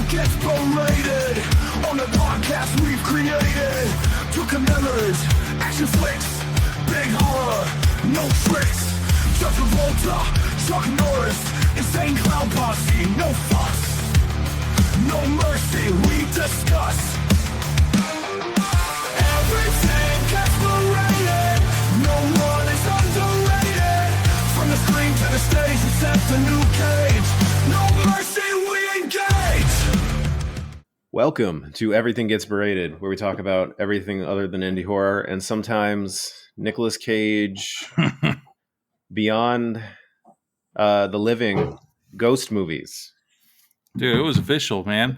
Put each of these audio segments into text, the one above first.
gets berated on the podcast we've created to commemorate action flicks, big horror, no tricks. John Travolta, Chuck Norris, insane clown posse, no fuss, no mercy, we discuss. Everything gets berated, no one is underrated. From the screen to the stage, except the new Cage. No mercy, we engage. Welcome to Everything Gets Berated, where we talk about everything other than indie horror and sometimes Nicolas Cage, beyond the living ghost movies. Dude, it was official, man.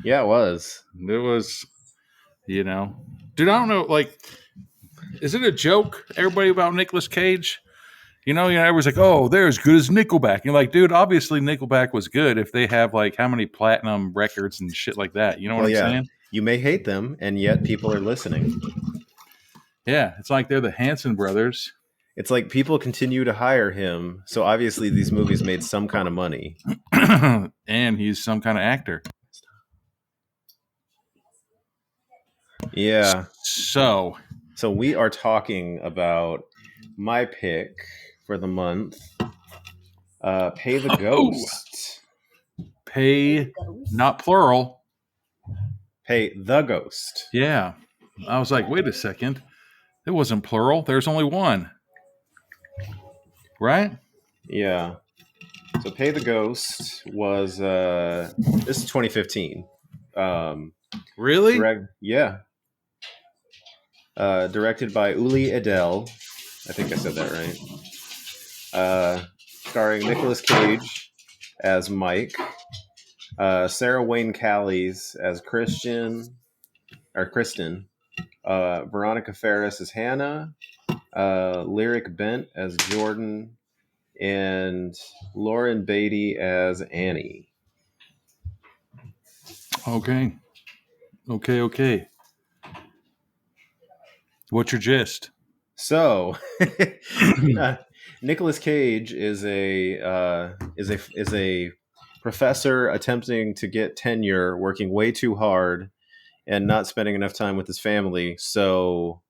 Yeah, it was. It was, dude, I don't know, is it a joke, everybody, about Nicolas Cage? Everyone's like, oh, they're as good as Nickelback. And you're like, dude, obviously Nickelback was good if they have, how many platinum records and shit like that. You know what I'm saying? You may hate them, and yet people are listening. Yeah, it's like they're the Hanson brothers. It's like people continue to hire him, so obviously these movies made some kind of money. And he's some kind of actor. Yeah. So we are talking about my pick for the month, Pay the Ghost. Pay, not plural. Pay the Ghost. Yeah. I was like, wait a second. It wasn't plural. There's only one. Right? Yeah. So Pay the Ghost was this is 2015. Really? Yeah. Directed by Uli Edel. I think I said that right. Starring Nicolas Cage as Mike, Sarah Wayne Callies as Kristen, Veronica Ferres as Hannah, Lyriq Bent as Jordan, and Lauren Beatty as Annie. Okay. What's your gist? So, Nicolas Cage is a professor attempting to get tenure, working way too hard, and not spending enough time with his family. So,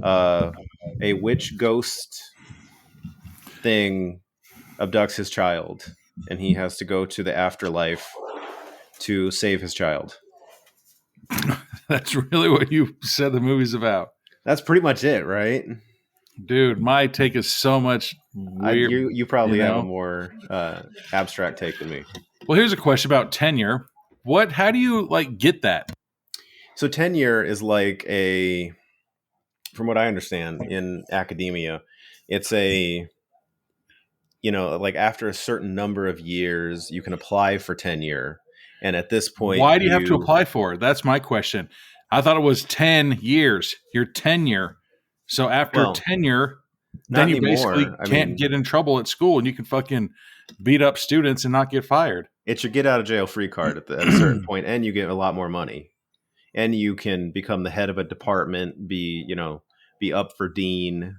a witch ghost thing abducts his child, and he has to go to the afterlife to save his child. That's really what you said the movie's about. That's pretty much it, right? Dude, my take is so much weird. You probably have a more abstract take than me. Well, here's a question about tenure. How do you get that? So tenure is from what I understand in academia, it's after a certain number of years, you can apply for tenure. And at this point, why do you have to apply for it? That's my question. I thought it was 10 years, your tenure. So after tenure, then you basically can't get in trouble at school and you can fucking beat up students and not get fired. It's your get out of jail free card at a certain point, and you get a lot more money. And you can become the head of a department, be up for dean.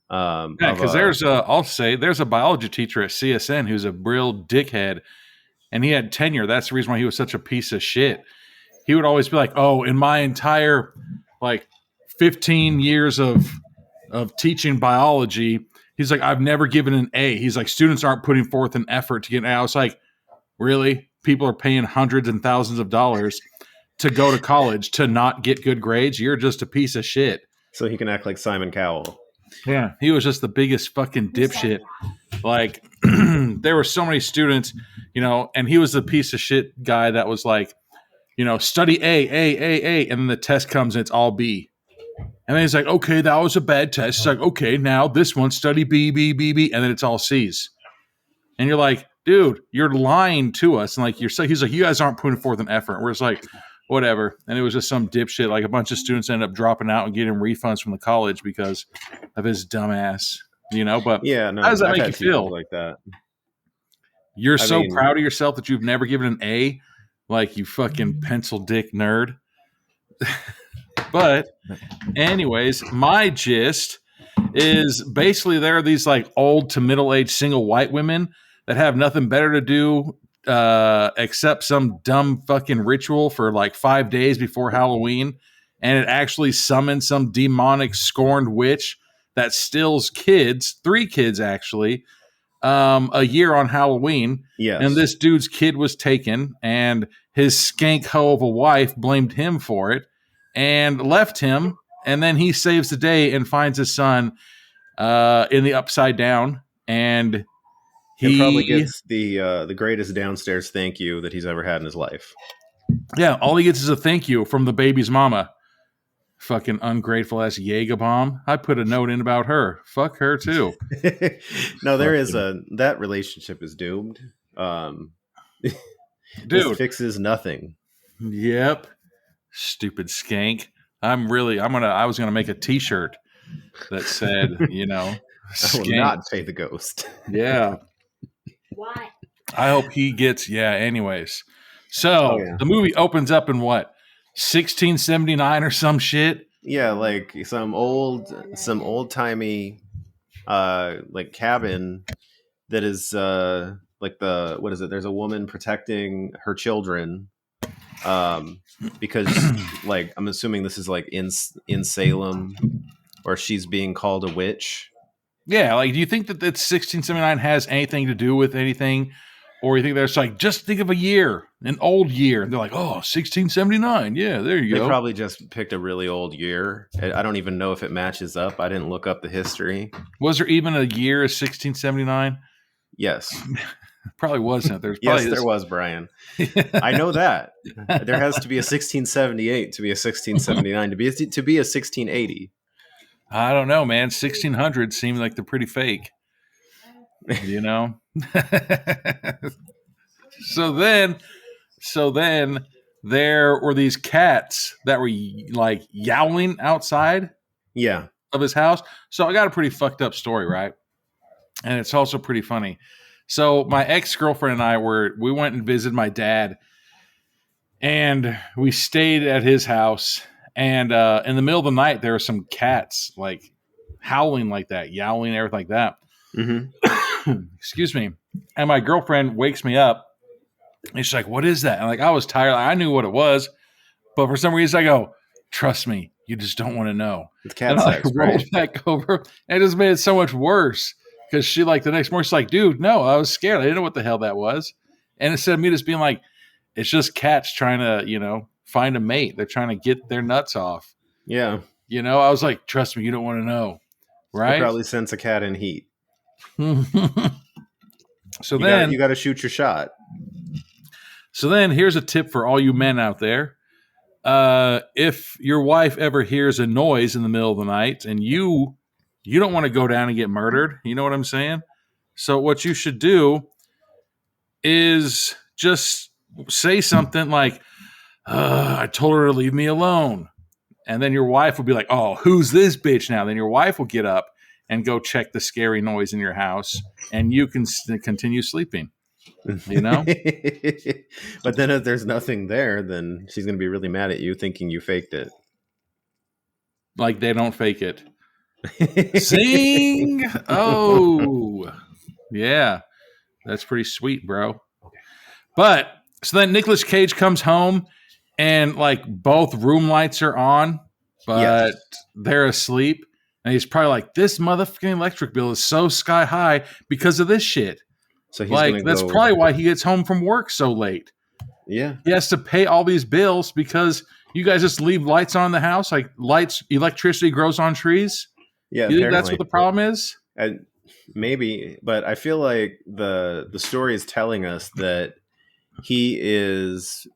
Because there's a biology teacher at CSN who's a real dickhead, and he had tenure. That's the reason why he was such a piece of shit. He would always be like, oh, in my entire 15 years of teaching biology, he's like, I've never given an A. He's like, students aren't putting forth an effort to get an A. I was like, really? People are paying hundreds and thousands of dollars to go to college to not get good grades? You're just a piece of shit. So he can act like Simon Cowell. Yeah, he was just the biggest fucking dipshit. There were so many students, and he was the piece of shit guy that was like, study A, and then the test comes and it's all B. And then he's like, okay, that was a bad test. It's like, okay, now this one, study B, and then it's all C's. And you're like, dude, you're lying to us. And he's like, you guys aren't putting forth an effort. And we're just like, whatever. And it was just some dipshit. A bunch of students ended up dropping out and getting refunds from the college because of his dumb ass, But yeah, no, how does that make you feel? Like that. You're so proud of yourself that you've never given an A, you fucking pencil dick nerd. But anyways, my gist is basically there are these old to middle-aged single white women that have nothing better to do accept some dumb fucking ritual for like 5 days before Halloween, and it actually summons some demonic scorned witch that steals kids, 3 kids actually, a year on Halloween. Yes. And this dude's kid was taken, and his skank hoe of a wife blamed him for it and left him. And then he saves the day and finds his son in the upside down, and he probably gets the greatest downstairs thank you that he's ever had in his life. Yeah, all he gets is a thank you from the baby's mama. Fucking ungrateful ass Jaeger bomb. I put a note in about her. Fuck her too. No, that relationship is doomed. Dude, this fixes nothing. Yep. Stupid skank. I was gonna make a t-shirt that said, I will not pay the ghost. Yeah. Why? I hope he gets, anyways. So the movie opens up in what? 1679 or some shit? Yeah, like some old timey like cabin that is like what is it? There's a woman protecting her children. Because like I'm assuming this is like in Salem, or she's being called a witch. Yeah, like do you think that 1679 has anything to do with anything? Or you think they're like, just think of a year, an old year. And they're like, 1679. Yeah, there you go. They probably just picked a really old year. I don't even know if it matches up. I didn't look up the history. Was there even a year of 1679? Yes. Probably wasn't. There was, Brian. I know that. There has to be a 1678 to be a 1679 to be a 1680. I don't know, man. 1600 seemed like they're pretty fake. So then there were these cats that were like yowling outside of his house. So I got a pretty fucked up story, right? And it's also pretty funny. So my ex-girlfriend and I we went and visited my dad, and we stayed at his house, and in the middle of the night there were some cats like howling like that, yowling, everything like that. Mm-hmm. Excuse me. And my girlfriend wakes me up, and she's like, "What is that?" And like, I was tired. I knew what it was, but for some reason I go, "Trust me, you just don't want to know." It's cat sex, I rolled back over, and it just made it so much worse because she like the next morning she's like, "Dude, no, I was scared. I didn't know what the hell that was." And instead of me just being like, "It's just cats trying to, find a mate. They're trying to get their nuts off." Yeah. I was like, "Trust me, you don't want to know." Right? You probably sense a cat in heat. So you got to shoot your shot. So then here's a tip for all you men out there. If your wife ever hears a noise in the middle of the night and you don't want to go down and get murdered, you know what I'm saying? So what you should do is just say something like, I told her to leave me alone. And then your wife will be like, "Oh, who's this bitch now?" Then your wife will get up and go check the scary noise in your house, and you can continue sleeping. But then if there's nothing there, then she's going to be really mad at you thinking you faked it. Like they don't fake it. Sing! Oh, yeah. That's pretty sweet, bro. But so then Nicolas Cage comes home, and like both room lights are on, but they're asleep. And he's probably like, "This motherfucking electric bill is so sky high because of this shit." So he's like, that's probably why he gets home from work so late. Yeah. He has to pay all these bills because you guys just leave lights on in the house. Like electricity grows on trees. Yeah. You think that's what the problem is? Maybe, but I feel like the story is telling us that he's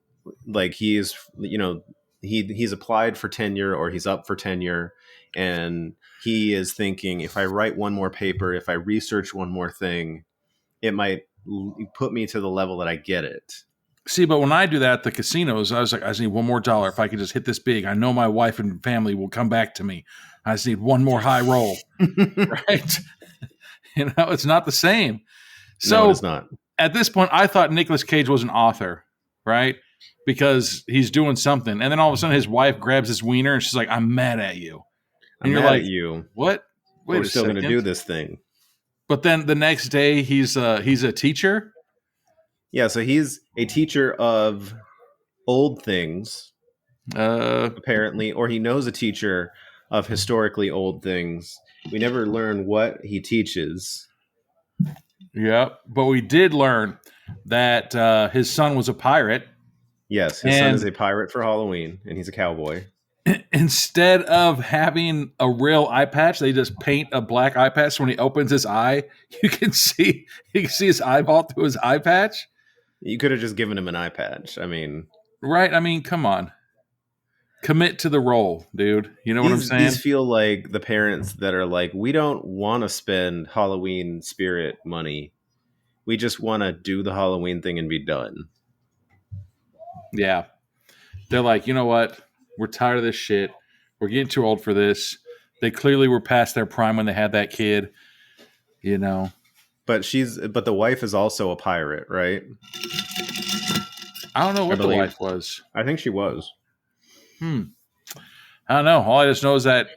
applied for tenure, or he's up for tenure, and he is thinking, if I write one more paper, if I research one more thing, it might put me to the level that I get it. See, but when I do that at the casinos, I was like, I just need one more dollar. If I could just hit this big, I know my wife and family will come back to me. I just need one more high roll. Right? It's not the same. So no, it's not. At this point, I thought Nicolas Cage was an author, right? Because he's doing something. And then all of a sudden his wife grabs his wiener and she's like, "I'm mad at you." And you're like, "You. What? Wait, we're still going to do this thing." But then the next day he's a teacher. Yeah, so he's a teacher of old things, Uh, apparently, or he knows a teacher of historically old things. We never learn what he teaches. yeah, but we did learn that his son was a pirate, Yes, his son is and a pirate for Halloween, and he's a cowboy. instead of having a real eye patch, they just paint a black eye patch. So when he opens his eye, you can see his eyeball through his eye patch. You could have just given him an eye patch. I mean, Right? I mean, come on, commit to the role, dude. You know what I'm saying? these feel like the parents that are like, we don't want to spend Halloween spirit money. We just want to do the Halloween thing and be done. Yeah, they're like, you know what? We're tired of this shit. We're getting too old for this. They clearly were past their prime when they had that kid. You know. But the wife is also a pirate, right? I don't know what the wife was. I think she was. I don't know. All I just know is that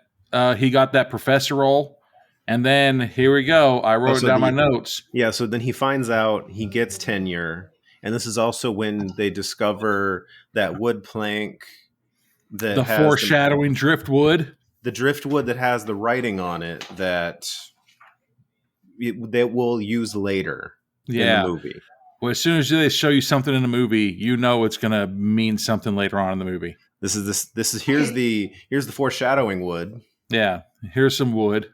he got that professor role, and then here we go. I wrote down my notes. Yeah, so then he finds out he gets tenure, and this is also when they discover that wood plank that The has foreshadowing driftwood. the driftwood that has the writing on it that we'll use later in the movie. Well, as soon as they show you something in the movie, you know it's going to mean something later on in the movie. Here's the foreshadowing wood. Yeah, here's some wood.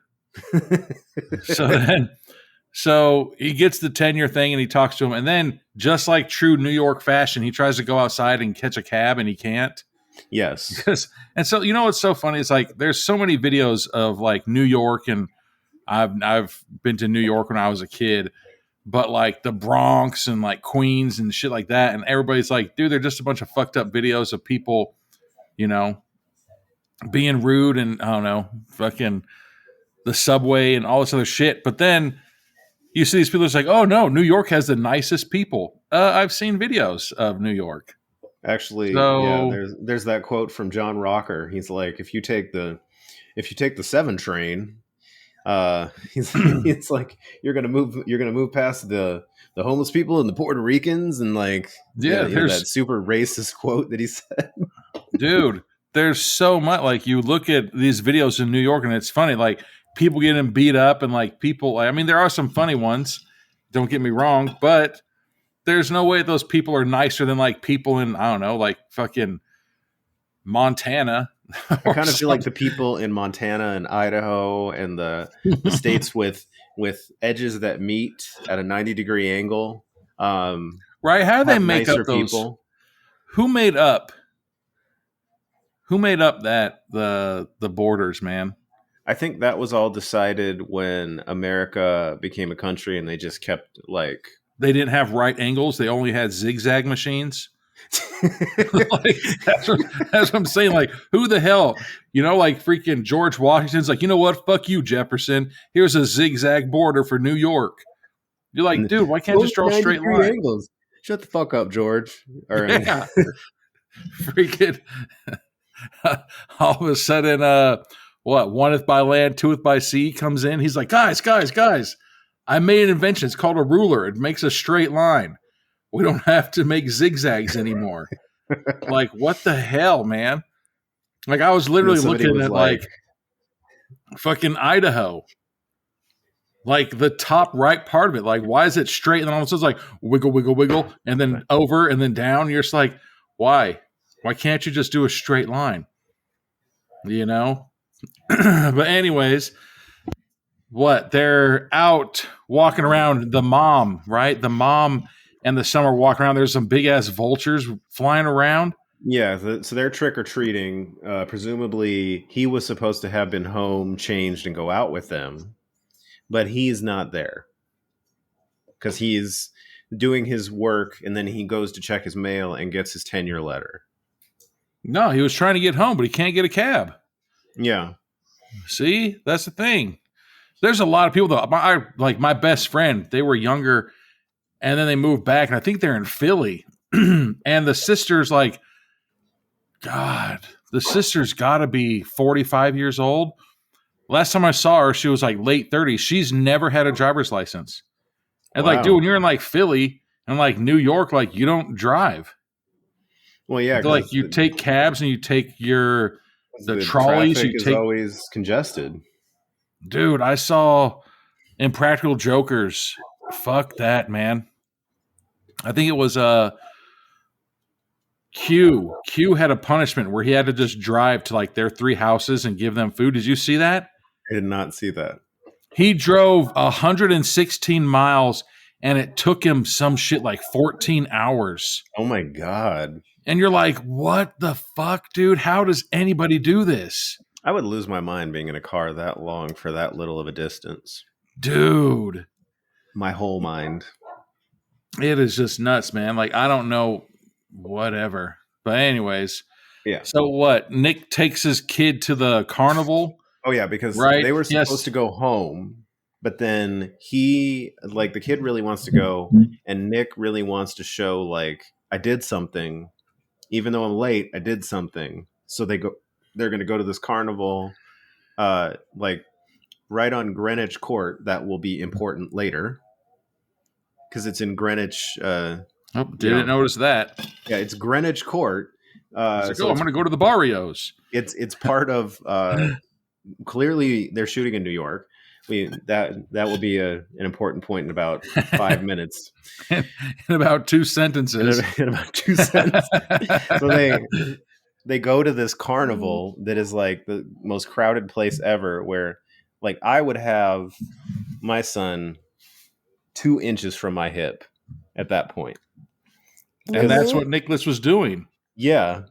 So he gets the tenure thing and he talks to him, and then just like true New York fashion, he tries to go outside and catch a cab and he can't. Yes. And so, you know what's so funny? It's like there's so many videos of like New York, and I've been to New York when I was a kid, but like the Bronx and like Queens and shit like that, and everybody's like, dude, they're just a bunch of fucked up videos of people, you know, being rude and I don't know, fucking the subway and all this other shit. But then you see these people that's like, oh no, New York has the nicest people. I've seen videos of New York. Actually, yeah, there's that quote from John Rocker. He's like, if you take the 7 train, it's like you're gonna move past the homeless people and the Puerto Ricans and like there's that super racist quote that he said. Dude, there's so much. Like you look at these videos in New York and it's funny, like people getting beat up and like people. I mean, there are some funny ones. Don't get me wrong, but there's no way those people are nicer than like people in, I don't know, like fucking Montana. I kind of feel like the people in Montana and Idaho and the states with edges that meet at a 90-degree angle. Right? How do they make up those people? Who made up that the borders, man? I think that was all decided when America became a country and they just kept like they didn't have right angles. They only had zigzag machines. Like, that's what I'm saying. Like, who the hell, like freaking George Washington's like, you know what? Fuck you, Jefferson. Here's a zigzag border for New York. You're like, dude, why can't you just draw a straight line? Angles. Shut the fuck up, George. Yeah. Freaking all of a sudden, oneth by land, twoeth by sea comes in. He's like, guys, I made an invention. It's called a ruler. It makes a straight line. We don't have to make zigzags anymore. Like, what the hell, man? Like, I was literally looking at like fucking Idaho. Like the top right part of it. Like, why is it straight? And then all of a sudden it's like wiggle, wiggle, wiggle, and then over and then down. You're just like, why? Why can't you just do a straight line? But anyways, they're out walking around. The mom, right? The mom and the son are walking around. There's some big ass vultures flying around. Yeah, so they're trick or treating. Presumably, he was supposed to have been home, changed, and go out with them, but he's not there because he's doing his work, and then he goes to check his mail and gets his tenure letter. No, he was trying to get home, but he can't get a cab. Yeah, see, that's the thing. There's a lot of people though. My best friend, they were younger. And then they moved back, and I think they're in Philly. And the sister's like, God, the sister's got to be 45 years old. Last time I saw her, she was like late 30s. She's never had a driver's license. And like, dude, when you're in like Philly, And like New York, like you don't drive. Well, yeah, Like you take cabs and you take the trolleys. Traffic You is take always congested. Dude, I saw Impractical Jokers. Fuck that, man. I think it was Q. Q had a punishment where he had to just drive to like their 3 houses and give them food. Did you see that? I did not see that. He drove 116 miles and it took him some shit like 14 hours. Oh my God. And you're like, what the fuck, dude? How does anybody do this? I would lose my mind being in a car that long for that little of a distance. Dude. My whole mind. It is just nuts, man. Like, I don't know, whatever. But anyways. Yeah. So what? Nick takes his kid to the carnival. Oh yeah, because right? they were supposed to go home, but then the kid really wants to go, and Nick really wants to show like, I did something, even though I'm late. I did something. So they're going to go to this carnival, like right on Greenwich Court. That will be important later because it's in Greenwich. Didn't notice that. Yeah, it's Greenwich Court. So I'm going to go to the barrios. It's part of. Clearly, they're shooting in New York. That will be an important point in about 5 minutes. In about 2 sentences. In about 2 sentences. So they go to this carnival that is like the most crowded place ever, where like I would have my son 2 inches from my hip at that point. And that's what Nicholas was doing. Yeah.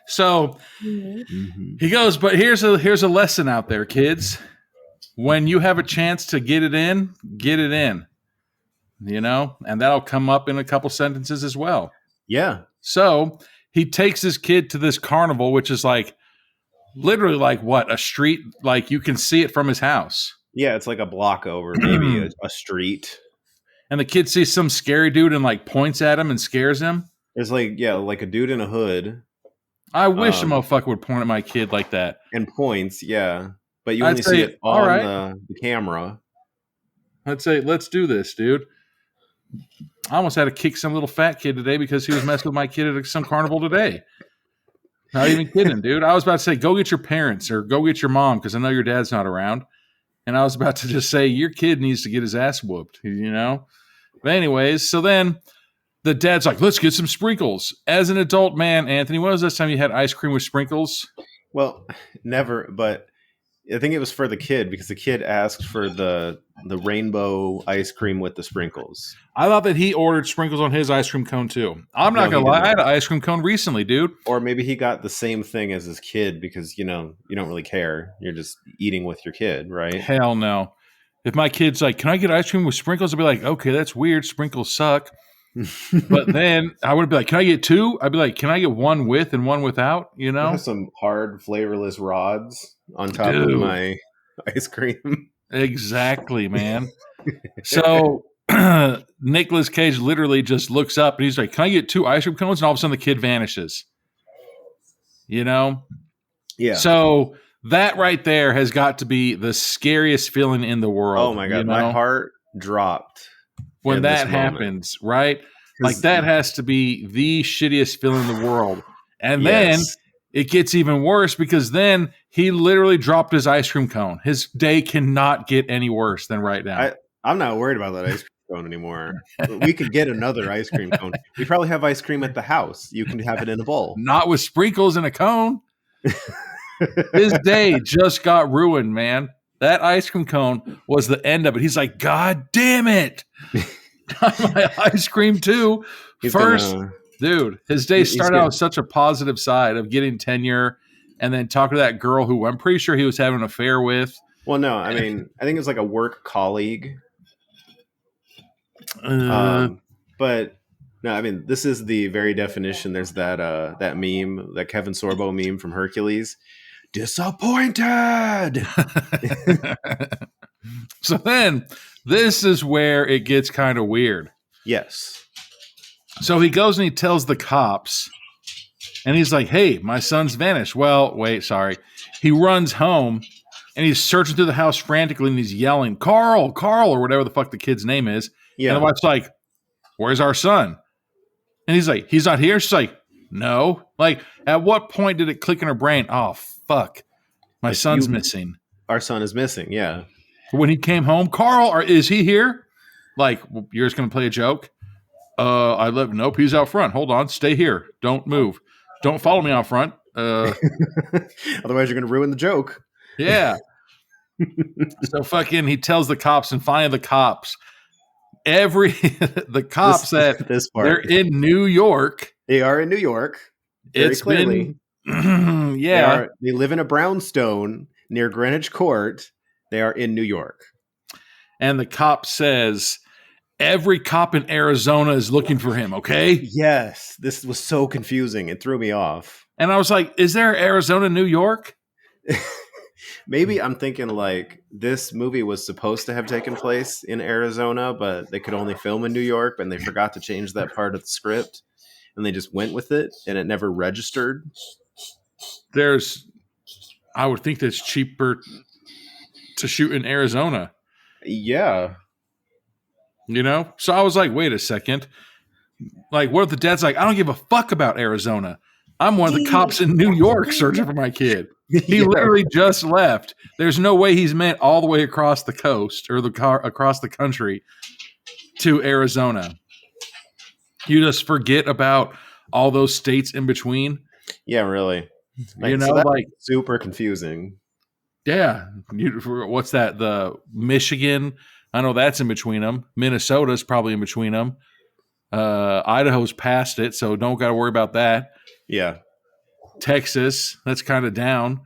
So he goes, but here's a lesson out there, kids. When you have a chance to get it in, you know, and that'll come up in a couple sentences as well. Yeah. So he takes his kid to this carnival, which is like literally like what, a street, like you can see it from his house. Yeah, it's like a block over, maybe a street. And the kid sees some scary dude and like points at him and scares him. There's like a dude in a hood. I wish a motherfucker would point at my kid like that. And points, yeah. But you only see it on the camera. I'd say, let's do this, dude. I almost had to kick some little fat kid today because he was messing with my kid at some carnival today. Not even kidding, dude. I was about to say, go get your parents or go get your mom because I know your dad's not around. And I was about to just say, your kid needs to get his ass whooped, you know? But anyways, so then the dad's like, let's get some sprinkles. As an adult man, Anthony, when was the last time you had ice cream with sprinkles? Well, never, but I think it was for the kid because the kid asked for the rainbow ice cream with the sprinkles. I thought that he ordered sprinkles on his ice cream cone too. I'm not going to lie. I had an ice cream cone recently, dude. Or maybe he got the same thing as his kid because, you know, you don't really care. You're just eating with your kid, right? Hell no. If my kid's like, can I get ice cream with sprinkles? I'd be like, okay, that's weird. Sprinkles suck. But then I would be like, can I get 2? I'd be like, can I get 1 with and 1 without? You know, some hard, flavorless rods on top of my ice cream. Exactly, man. So Nicolas Cage literally just looks up and he's like, can I get 2 ice cream cones? And all of a sudden the kid vanishes. You know? Yeah. So that right there has got to be the scariest feeling in the world. Oh my God. You know? My heart dropped. When that happens, right? Like that has to be the shittiest feeling in the world. And then it gets even worse because then he literally dropped his ice cream cone. His day cannot get any worse than right now. I'm not worried about that ice cream cone anymore. We could get another ice cream cone. We probably have ice cream at the house. You can have it in a bowl. Not with sprinkles in a cone. His day just got ruined, man. That ice cream cone was the end of it. He's like, God damn it. My ice cream too. Dude, his day started out with such a positive side of getting tenure and then talking to that girl who I'm pretty sure he was having an affair with. Well, no, I mean, I think it's like a work colleague. But no, I mean, this is the very definition. There's that meme, that Kevin Sorbo meme from Hercules. Disappointed. So then this is where it gets kind of weird. Yes. So he goes and he tells the cops and he's like, hey, my son's vanished. Well, wait, sorry. He runs home and he's searching through the house frantically and he's yelling, Carl, or whatever the fuck the kid's name is. Yeah. And the wife's like, where's our son? And he's like, he's not here. She's like, no. Like, at what point did it click in her brain? Oh, fuck. My son's missing. Our son is missing, yeah. When he came home, Carl, is he here? Like, you're just going to play a joke? Nope, he's out front. Hold on, stay here. Don't move. Don't follow me out front. Otherwise, you're going to ruin the joke. Yeah. So fucking, he tells the cops, and finally the cops, the cops this part. They're in New York. They are in New York. Very clearly. Yeah. They live in a brownstone near Greenwich Court. They are in New York. And the cop says, every cop in Arizona is looking for him, okay? Yes. This was so confusing. It threw me off. And I was like, is there Arizona, New York? Maybe I'm thinking like this movie was supposed to have taken place in Arizona, but they could only film in New York, and they forgot to change that part of the script, and they just went with it, and it never registered. I would think that's cheaper to shoot in Arizona. Yeah. You know? So I was like, wait a second. Like, what if the dad's like, I don't give a fuck about Arizona. I'm one of the cops in New York searching for my kid. He literally just left. There's no way he's meant all the way across the coast or across the country to Arizona. You just forget about all those states in between. Yeah, really. You know, so that's like super confusing. Yeah. What's that? The Michigan. I know that's in between them. Minnesota's probably in between them. Idaho's past it, so don't got to worry about that. Yeah. Texas, that's kind of down.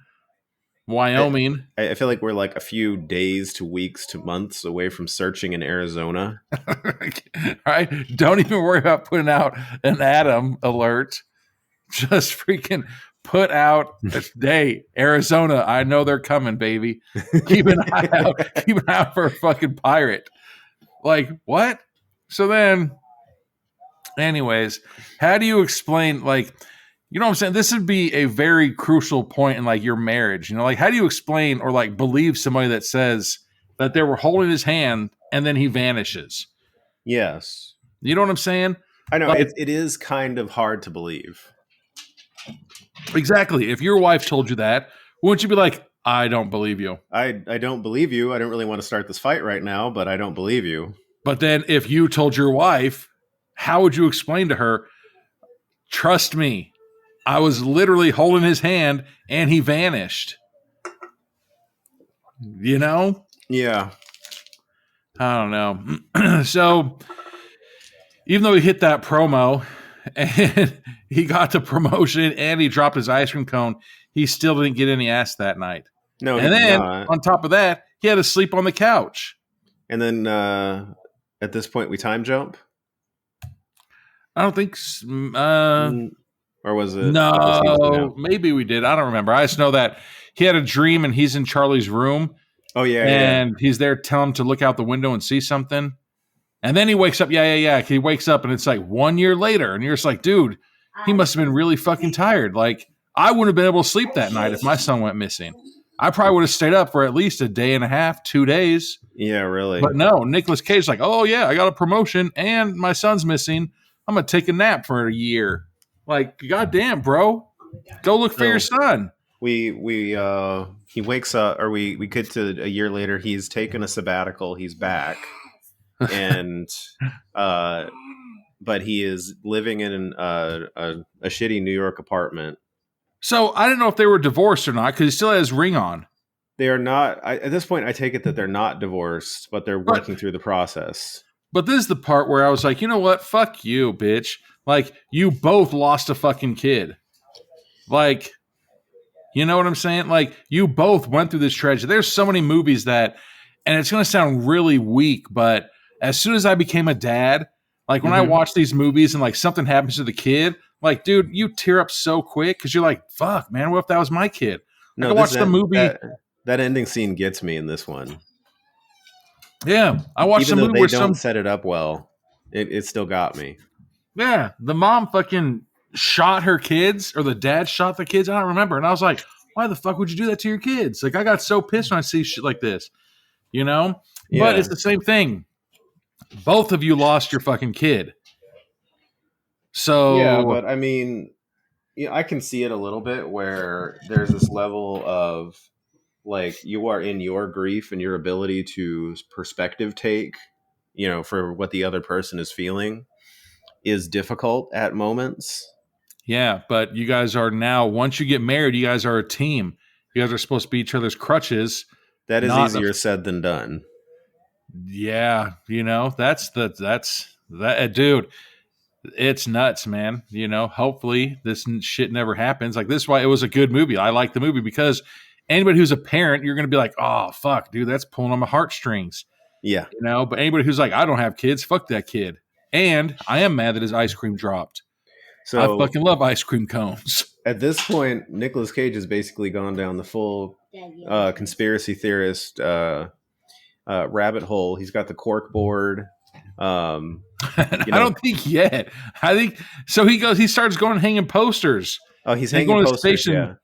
Wyoming. I feel like we're like a few days to weeks to months away from searching in Arizona. All right. Don't even worry about putting out an Adam alert. Just freaking put out a day. Arizona, I know they're coming, baby. Keep an eye out. Keep an eye out for a fucking pirate. Like, what? So then, anyways, how do you explain, like, you know what I'm saying? This would be a very crucial point in like your marriage. You know, like how do you explain or like believe somebody that says that they were holding his hand and then he vanishes? Yes. You know what I'm saying? I know. Like, it is kind of hard to believe. Exactly. If your wife told you that, wouldn't you be like, I don't believe you? I don't believe you. I don't really want to start this fight right now, but I don't believe you. But then if you told your wife, how would you explain to her, trust me, I was literally holding his hand and he vanished? You know? Yeah. I don't know. So even though he hit that promo and he got the promotion and he dropped his ice cream cone, he still didn't get any ass that night. No, and then on top of that, he had to sleep on the couch. And then at this point, we time jump? I don't think or was it? No, maybe we did. I don't remember. I just know that he had a dream and he's in Charlie's room. Oh, yeah. And he's there telling him to look out the window and see something. And then he wakes up. Yeah. He wakes up and it's like 1 year later. And you're just like, dude, he must have been really fucking tired. Like, I wouldn't have been able to sleep that night if my son went missing. I probably would have stayed up for at least a day and a half, 2 days. Yeah, really. But no, Nicolas Cage like, oh, yeah, I got a promotion and my son's missing. I'm going to take a nap for a year. Like, goddamn, bro. Go look for your son. He wakes up, or we get to a year later. He's taken a sabbatical. He's back. And, but he is living in a shitty New York apartment. So I didn't know if they were divorced or not because he still has his ring on. They are not. At this point, I take it that they're not divorced, but they're working through the process. But this is the part where I was like, you know what? Fuck you, bitch. Like, you both lost a fucking kid. Like, you know what I'm saying? Like, you both went through this tragedy. There's so many movies that, and it's going to sound really weak, but as soon as I became a dad, like when I watch these movies and like something happens to the kid, like, dude, you tear up so quick because you're like, fuck, man, what if that was my kid? No, I watched the movie. That ending scene gets me in this one. Yeah, I watched Even the though movie they where don't set it up well, it still got me. Yeah, the mom fucking shot her kids, or the dad shot the kids. I don't remember. And I was like, why the fuck would you do that to your kids? Like, I got so pissed when I see shit like this, you know? Yeah. But it's the same thing. Both of you lost your fucking kid. Yeah, So but I mean, I can see it a little bit where there's this level of like you are in your grief and your ability to perspective take, for what the other person is feeling is difficult at moments. yeah, but you guys are now, once you get married, you guys are a team. You guys are supposed to be each other's crutches, That is not the, easier said than done. yeah, that's that, dude. It's nuts, man. Hopefully this shit never happens. Like, this is why it was a good movie. I like the movie because anybody who's a parent, you're going to be like, oh, fuck, dude, that's pulling on my heartstrings. Yeah. But anybody who's like, I don't have kids, fuck that kid. And I am mad that his ice cream dropped. I So fucking love ice cream cones. at this point, Nicolas Cage has basically gone down the full conspiracy theorist rabbit hole. He's got the cork board. I don't think yet. I think so. He starts going and hanging posters. Oh, he's hanging going to the posters. station Yeah.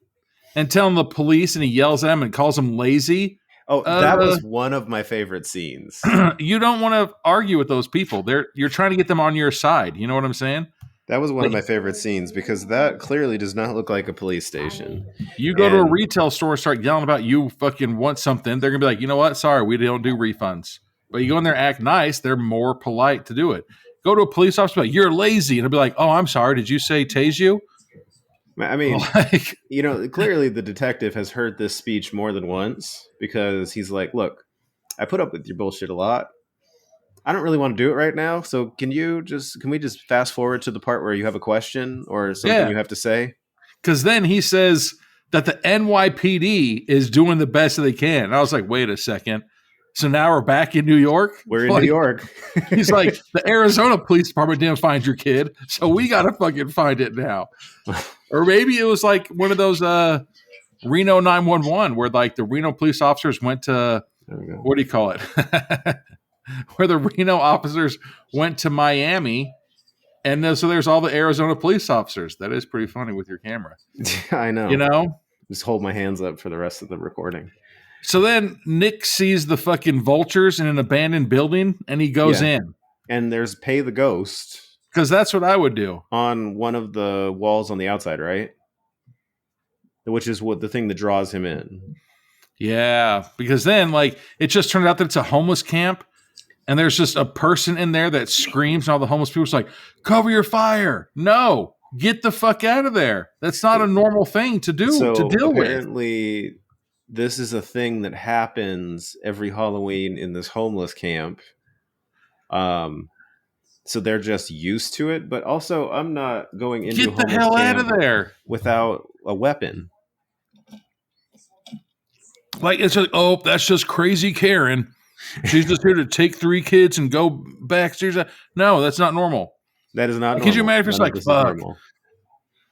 and telling the police, and he yells at them and calls them lazy. Oh, that was one of my favorite scenes. You don't want to argue with those people. You're trying to get them on your side. You know what I'm saying? That was one of my favorite scenes because that clearly does not look like a police station. You go to a retail store and start yelling about you fucking want something. They're going to be like, you know what? Sorry, we don't do refunds. But you go in there, act nice. They're more polite to do it. Go to a police officer, like, you're lazy. And they'll be like, oh, I'm sorry. Did you say tase you? I mean, clearly the detective has heard this speech more than once because he's like, look, I put up with your bullshit a lot. I don't really want to do it right now. So can we just fast forward to the part where you have a question or something you have to say? Because then he says that the NYPD is doing the best that they can. And I was like, wait a second. So now we're back in New York? We're in New York. He's like, the Arizona Police Department didn't find your kid, so we got to fucking find it now. Or maybe it was like one of those Reno 911 where like the Reno police officers went to, what do you call it? Where the Reno officers went to Miami. And so there's all the Arizona police officers. That is pretty funny with your camera. I know. Just hold my hands up for the rest of the recording. So then Nick sees the fucking vultures in an abandoned building and he goes in. And there's Pay the Ghost. Because that's what I would do. On one of the walls on the outside, right? Which is what the thing that draws him in. Yeah. Because then like it just turned out that it's a homeless camp. And there's just a person in there that screams and all the homeless people's like, cover your fire. No, get the fuck out of there. That's not a normal thing to do, to deal with. Apparently, this is a thing that happens every Halloween in this homeless camp. So they're just used to it. But also, I'm not going into get the hell out of there without a weapon. Like, it's like, oh, that's just crazy Karen. She's just here to take 3 kids and go back. No, that's not normal. That is not normal. Could you imagine if it's like, fuck,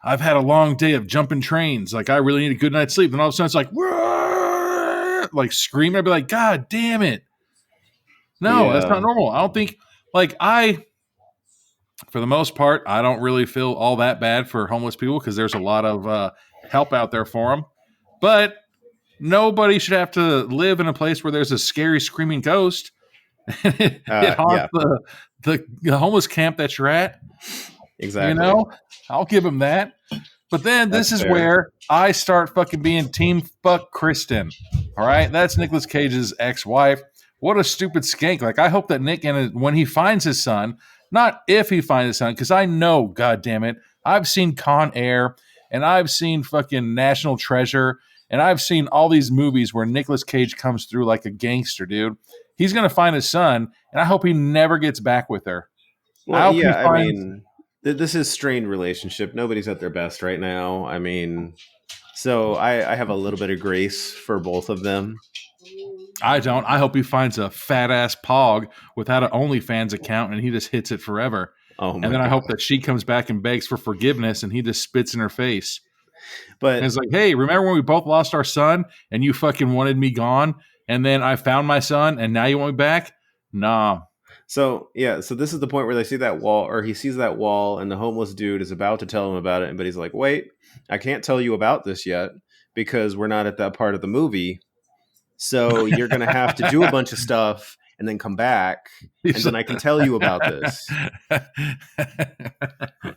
I've had a long day of jumping trains. Like, I really need a good night's sleep. Then all of a sudden it's like screaming. I'd be like, God damn it. No, that's not normal. I don't think, for the most part, I don't really feel all that bad for homeless people because there's a lot of help out there for them. But nobody should have to live in a place where there's a scary screaming ghost. It haunts the homeless camp that you're at. Exactly. I'll give him that. But then this is where I start fucking being team fuck Kristen. All right. That's Nicolas Cage's ex-wife. What a stupid skank. Like, I hope that Nick, when he finds his son, not if he finds his son, because I know, God damn it, I've seen Con Air and I've seen fucking National Treasure. And I've seen all these movies where Nicolas Cage comes through like a gangster, dude. He's going to find his son, and I hope he never gets back with her. Well, I mean, this is strained relationship. Nobody's at their best right now. I mean, so I have a little bit of grace for both of them. I don't. I hope he finds a fat-ass pog without an OnlyFans account, and he just hits it forever. Oh, and then I hope that she comes back and begs for forgiveness, and he just spits in her face. But and it's like, hey, remember when we both lost our son and you fucking wanted me gone and then I found my son and now you want me back? Nah. So this is the point where they see that wall, or he sees that wall, and the homeless dude is about to tell him about it. But he's like, wait, I can't tell you about this yet because we're not at that part of the movie. So you're going to have to do a bunch of stuff and then come back, and then I can tell you about this.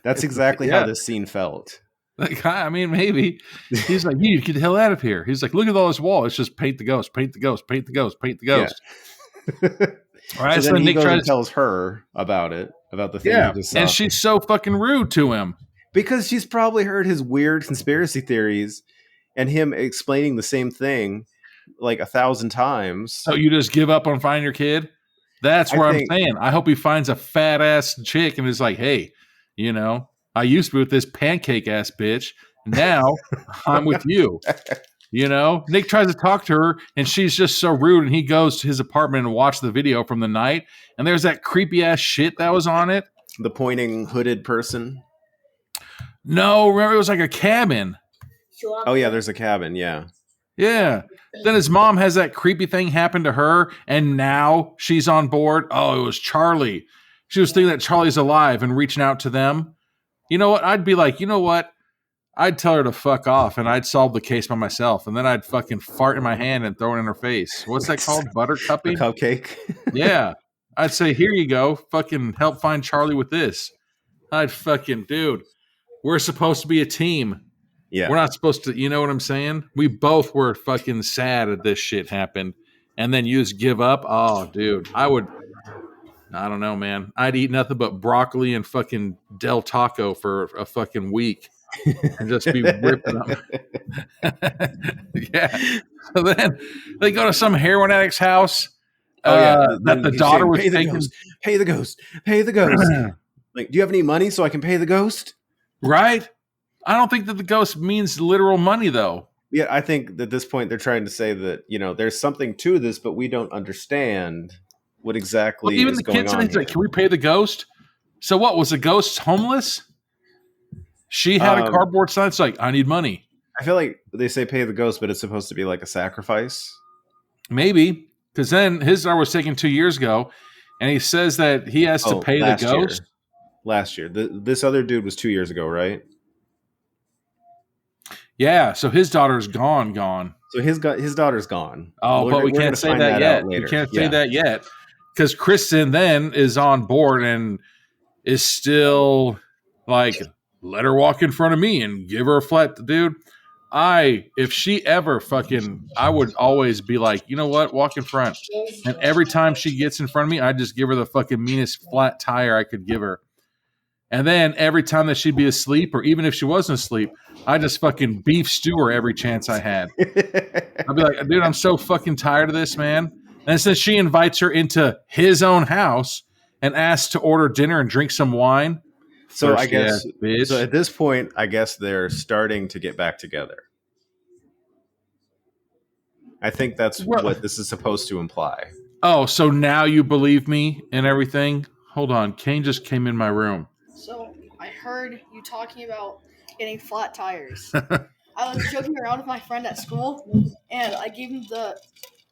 That's exactly how this scene felt. Like, I mean, maybe. He's like, you get the hell out of here. He's like, look at all this wall. It's just paint the ghost, paint the ghost, paint the ghost, paint the ghost. Yeah. All right, so then he goes and tells her about it, about the thing he just saw. And she's so fucking rude to him. Because she's probably heard his weird conspiracy theories and him explaining the same thing like 1,000 times. So you just give up on finding your kid? That's where I'm saying. I hope he finds a fat ass chick and is like, hey, you know, I used to be with this pancake ass bitch. Now I'm with you. You know, Nick tries to talk to her and she's just so rude. And he goes to his apartment and watches the video from the night. And there's that creepy ass shit that was on it. The pointing hooded person. No, remember it was like a cabin. Oh yeah, there's a cabin. Yeah. Yeah. Then his mom has that creepy thing happen to her. And now she's on board. Oh, it was Charlie. She was thinking that Charlie's alive and reaching out to them. You know what? I'd be like, you know what? I'd tell her to fuck off and I'd solve the case by myself. And then I'd fucking fart in my hand and throw it in her face. What's that called? Buttercupping? A cupcake? Yeah. I'd say, here you go. Fucking help find Charlie with this. I'd fucking, dude, we're supposed to be a team. Yeah. We're not supposed to, you know what I'm saying? We both were fucking sad that this shit happened. And then you just give up. Oh, dude, I don't know, man. I'd eat nothing but broccoli and fucking Del Taco for a fucking week and just be ripping them. Yeah. So then they go to some heroin addict's house that the daughter was taking. Pay the ghost. Pay the ghost. Like, do you have any money so I can pay the ghost? Right? I don't think that the ghost means literal money, though. Yeah, I think at this point they're trying to say that, you know, there's something to this, but we don't understand what exactly even is the going kids on. Like, can we pay the ghost? So what, was the ghost homeless? She had a cardboard sign. It's like, I need money. I feel like they say pay the ghost, but it's supposed to be like a sacrifice. Maybe, because then his daughter was taken 2 years ago, and he says that he has to pay the ghost. Last year. This other dude was 2 years ago, right? Yeah, so his daughter's gone. So his daughter's gone. Oh, but we can't say that yet. We can't say that yet. Because Kristen then is on board and is still like, let her walk in front of me and give her a flat. Dude, if she ever fucking, I would always be like, you know what, walk in front. And every time she gets in front of me, I just give her the fucking meanest flat tire I could give her. And then every time that she'd be asleep, or even if she wasn't asleep, I just fucking beef stew her every chance I had. I'd be like, dude, I'm so fucking tired of this, man. And since she invites her into his own house and asks to order dinner and drink some wine. So I guess so at this point, I guess they're starting to get back together. I think that's what this is supposed to imply. Oh, so now you believe me and everything? Hold on. Kane just came in my room. So I heard you talking about getting flat tires. I was joking around with my friend at school, and I gave him the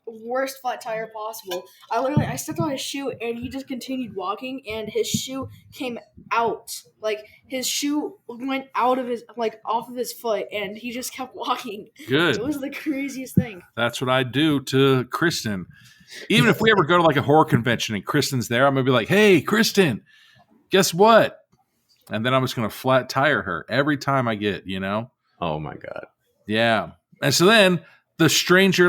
worst flat tire possible. I stepped on his shoe, and he just continued walking, and his shoe came out. Like, his shoe went out of his, like, off of his foot, and he just kept walking. Good. It was the craziest thing. That's what I do to Kristen. Even if we ever go to like a horror convention and Kristen's there, I'm going to be like, hey, Kristen, guess what? And then I'm just going to flat tire her every time I get, you know? Oh my God. Yeah. And so then the Stranger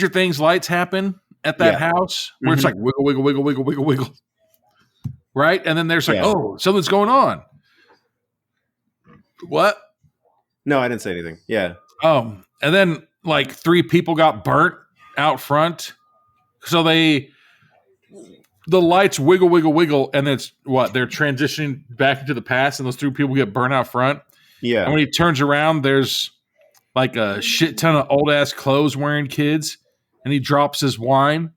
Things lights happen at that house where it's like wiggle, wiggle, wiggle, wiggle, wiggle, wiggle. Right? And then there's like, oh, something's going on. What? No, I didn't say anything. Yeah. Oh, and then like 3 people got burnt out front. So the lights wiggle, wiggle, wiggle, and it's what? They're transitioning back into the past, and those 3 people get burnt out front. Yeah. And when he turns around, there's like a shit ton of old ass clothes wearing kids, and he drops his wine.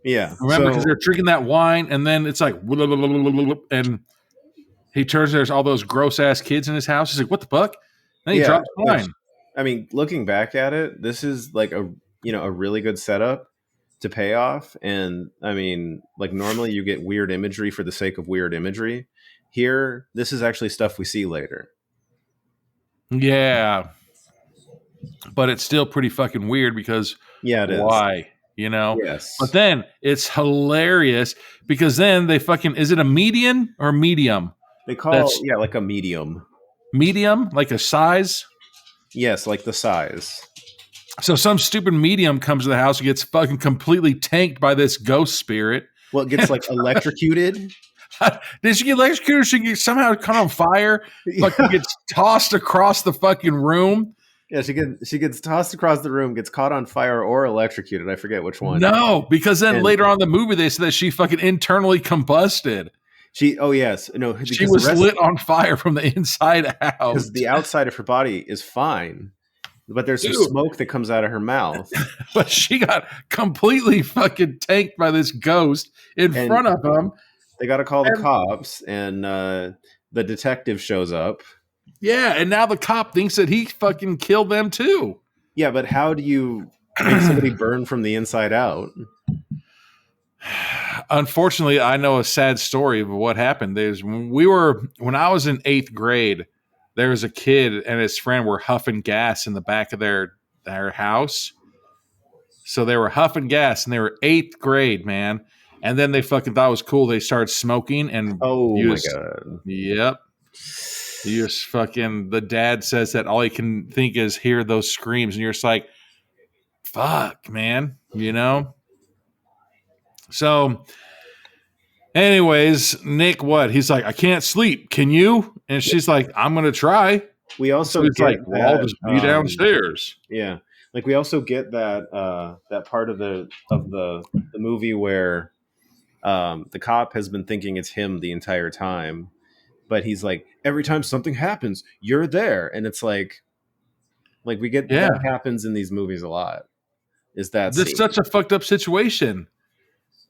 Yeah. Remember, because they're drinking that wine, and then it's like, and he turns, there's all those gross ass kids in his house. He's like, what the fuck? And then he drops wine. I mean, looking back at it, this is like a really good setup to pay off. And I mean, like normally you get weird imagery for the sake of weird imagery. Here, this is actually stuff we see later. Yeah. But it's still pretty fucking weird because it is. Why? you know? Yes. But then it's hilarious because then they fucking, is it a median or medium? They call That's like a medium. medium, like a size. Yes, like the size. So some stupid medium comes to the house and gets fucking completely tanked by this ghost spirit. Well, it gets like electrocuted. Did she get electrocuted? She get somehow caught on fire. Fucking gets tossed across the fucking room. Yeah, she gets tossed across the room, gets caught on fire or electrocuted. I forget which one. No, because then And- later on in the movie they said that she fucking internally combusted. Oh yes, no, because She was lit on fire from the inside out. because the outside of her body is fine, but there's some Dude. smoke that comes out of her mouth. But she got completely fucking tanked by this ghost in And- front of him. They got to call the cops, and the detective shows up. Yeah, and now the cop thinks that he fucking killed them too. Yeah, but how do you make somebody burn from the inside out? Unfortunately, I know a sad story of what happened. When I was in 8th grade, there was a kid and his friend were huffing gas in the back of their house. So they were huffing gas and they were 8th grade, man. And then they fucking thought it was cool. They started smoking and Oh my god! Yep. You just fucking, the dad says that all he can think is hear those screams, and you're just like, fuck, man, you know? So, anyways, Nick, what? He's like, I can't sleep. Can you? And she's like, I'm going to try. We also So he's get like, well, I'll that, just be downstairs. Yeah, like we also get that that part of the movie where the cop has been thinking it's him the entire time, but he's like, every time something happens, you're there, and it's like we get that happens in these movies a lot. Is that That's such a fucked up situation.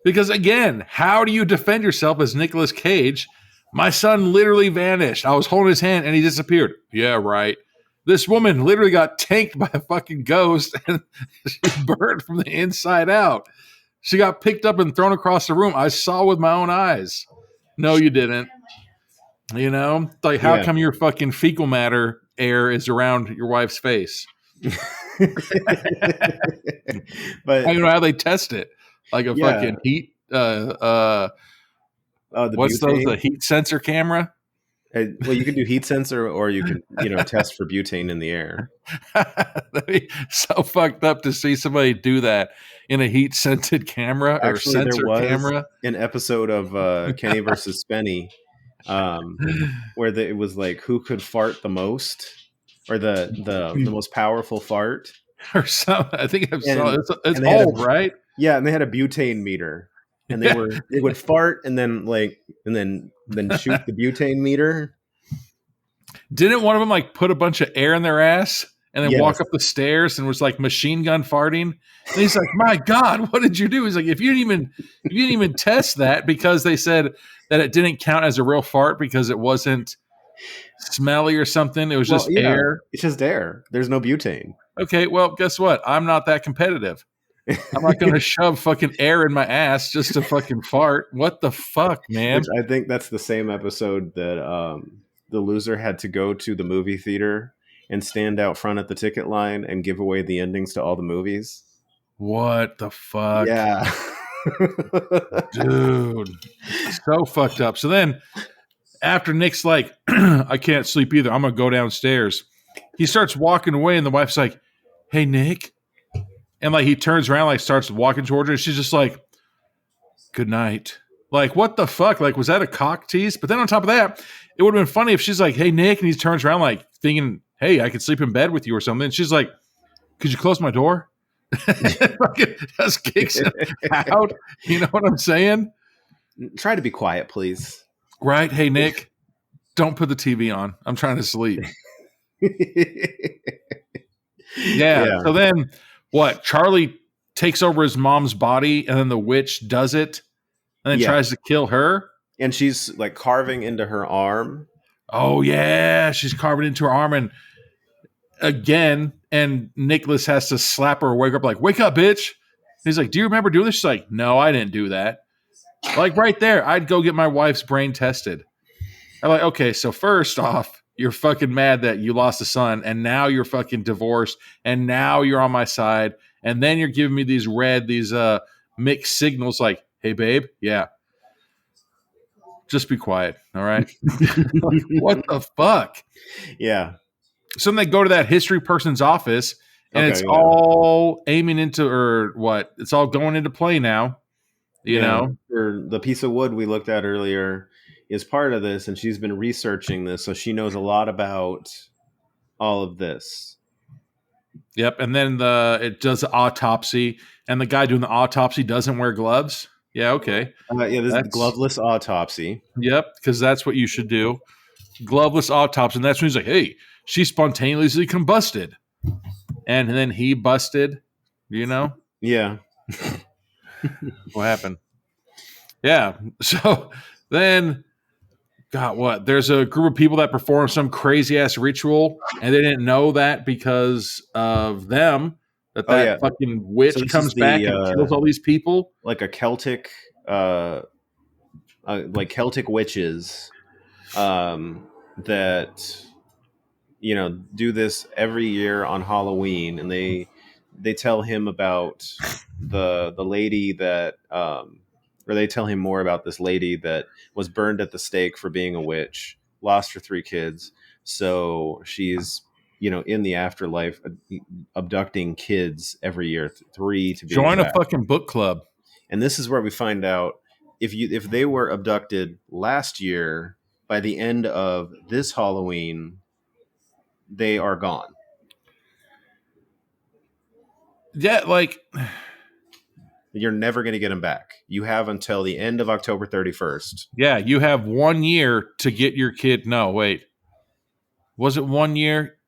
Because again, how do you defend yourself as Nicolas Cage? My son literally vanished. I was holding his hand and he disappeared. Yeah, right. This woman literally got tanked by a fucking ghost and she burned from the inside out. She got picked up and thrown across the room. I saw with my own eyes. No, you didn't. You know? Like, how come your fucking fecal matter air is around your wife's face? But I don't know how they test it. Like a fucking heat the what's butane? those? A heat sensor camera? Well, you can do heat sensor, or you can test for butane in the air. That'd be so fucked up to see somebody do that in a heat scented camera or Actually, sensor there was camera. an episode of Kenny versus Spenny where it was like who could fart the most, or the most powerful fart. Or something. I think I've saw it's and they had old, right? Yeah, and they had a butane meter, and they would fart and then shoot the butane meter. Didn't one of them like put a bunch of air in their ass and then walk up the stairs and was like machine gun farting? And he's like, "My God, what did you do?" He's like, "If you didn't even test that, because they said that it didn't count as a real fart because it wasn't smelly or something. It was just air. It's just air. There's no butane." Okay, well, guess what? I'm not that competitive. I'm not going to shove fucking air in my ass just to fucking fart. What the fuck, man? Which I think that's the same episode that the loser had to go to the movie theater and stand out front at the ticket line and give away the endings to all the movies. What the fuck? Yeah. Dude. So fucked up. So then after Nick's like, I can't sleep either. I'm going to go downstairs. He starts walking away and the wife's like, hey, Nick. And like he turns around, like starts walking towards her. And she's just like, good night. Like, what the fuck? Like, was that a cock tease? But then on top of that, it would have been funny if she's like, hey, Nick. And he turns around like thinking, hey, I could sleep in bed with you or something. And she's like, could you close my door? Fucking just kicks him out. You know what I'm saying? Try to be quiet, please. Right? Hey, Nick, don't put the TV on. I'm trying to sleep. Yeah. So then what? Charlie takes over his mom's body and then the witch does it and then tries to kill her. And she's like carving into her arm. Oh, yeah. She's carving into her arm. And again, and Nicholas has to slap her or wake up like, wake up, bitch. He's like, do you remember doing this? She's like, no, I didn't do that. Like right there, I'd go get my wife's brain tested. I'm like, okay, so first off, you're fucking mad that you lost a son, and now you're fucking divorced, and now you're on my side, and then you're giving me these mixed signals like, hey babe, yeah, just be quiet, all right? Like, what the fuck? Yeah. So then they go to that history person's office, and it's all aiming into, or what? It's all going into play now, you know? Or the piece of wood we looked at earlier is part of this, and she's been researching this, so she knows a lot about all of this. Yep. And then it does the autopsy, and the guy doing the autopsy doesn't wear gloves. Yeah, okay. This is the gloveless autopsy. Yep, because that's what you should do. Gloveless autopsy. And that's when he's like, hey, she spontaneously combusted. And then he busted, you know? Yeah. What happened? Yeah. So then, God, what? There's a group of people that perform some crazy ass ritual, and they didn't know that because of them. That fucking witch comes back and kills all these people. Like a Celtic, like Celtic witches, that do this every year on Halloween, and they tell him about the lady that, or they tell him more about this lady that was burned at the stake for being a witch, lost her 3 kids, so she's in the afterlife abducting kids every year, 3 to be join exact. A fucking book club. And this is where we find out if they were abducted last year, by the end of this Halloween, they are gone. Yeah, like, you're never going to get them back. You have until the end of October 31st. Yeah, you have 1 year to get your kid. No, wait. Was it 1 year?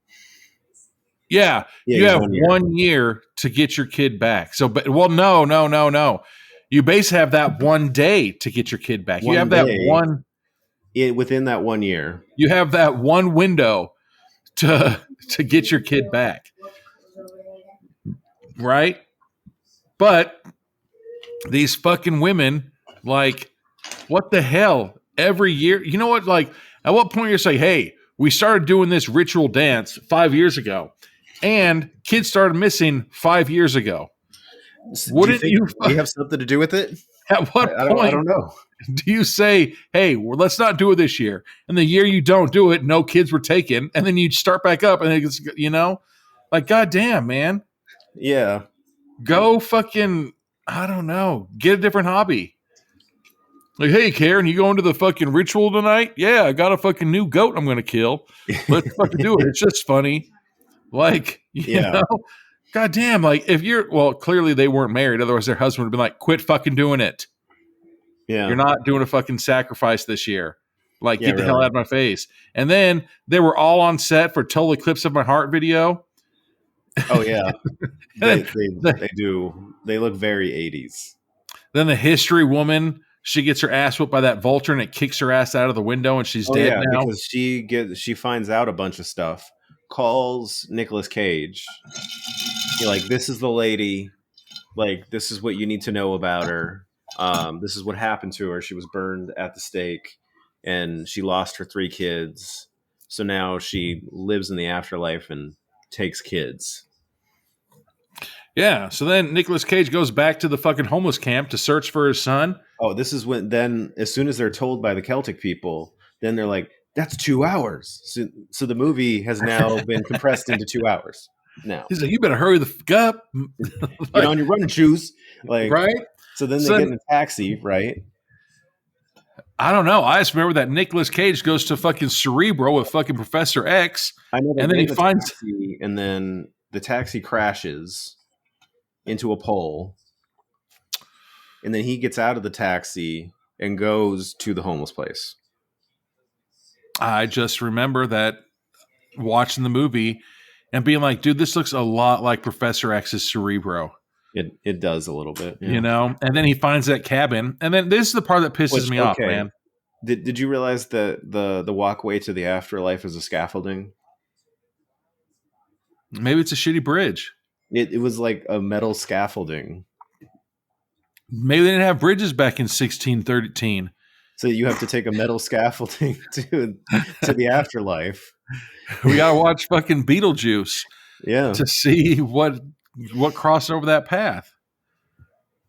Yeah, you have 1 year to get your kid back. So, no. You basically have that 1 day to get your kid back. You have that within that 1 year. You have that one window to get your kid back. Right? But these fucking women, like, what the hell? Every year, you know what? Like, at what point you're saying, hey, we started doing this ritual dance 5 years ago, and kids started missing 5 years ago. Wouldn't you have something to do with it? At what point? I don't know. Do you say, hey, well, let's not do it this year? And the year you don't do it, no kids were taken, and then you start back up, and it's, like, goddamn, man. Yeah. Go fucking, I don't know, get a different hobby. Like, hey, Karen, you going to the fucking ritual tonight? Yeah, I got a fucking new goat I'm going to kill. Let's fucking do it. It's just funny. Like, you know? God damn, like, if clearly they weren't married. Otherwise, their husband would have been like, quit fucking doing it. Yeah. You're not doing a fucking sacrifice this year. Like, get the hell out of my face. And then they were all on set for Total Eclipse of My Heart video. Oh, yeah. they do. They look very 80s. Then the history woman, she gets her ass whooped by that vulture, and it kicks her ass out of the window, and she's dead now. Because she finds out a bunch of stuff, calls Nicolas Cage. You're like, this is the lady. Like, this is what you need to know about her. This is what happened to her. She was burned at the stake, and she lost her 3 kids. So now she lives in the afterlife and takes kids. Yeah. So then Nicolas Cage goes back to the fucking homeless camp to search for his son. Oh, this is when then, as soon as they're told by the Celtic people, then they're like, that's 2 hours. So the movie has now been compressed into 2 hours. Now he's like, you better hurry the fuck up. Get on your running shoes. Like, right. So then they get in a taxi, right? I don't know. I just remember that Nicolas Cage goes to fucking Cerebro with fucking Professor X. I know, and then he finds taxi, and then the taxi crashes into a pole, and then he gets out of the taxi and goes to the homeless place. I just remember that watching the movie and being like, dude, this looks a lot like Professor X's Cerebro. It does a little bit, you know. And then he finds that cabin, and then this is the part that pisses me off, man. Did you realize that the walkway to the afterlife is a scaffolding? Maybe it's a shitty bridge. It was like a metal scaffolding. Maybe they didn't have bridges back in 1613. So you have to take a metal scaffolding to the afterlife. We gotta watch fucking Beetlejuice, yeah, to see what what crossed over that path.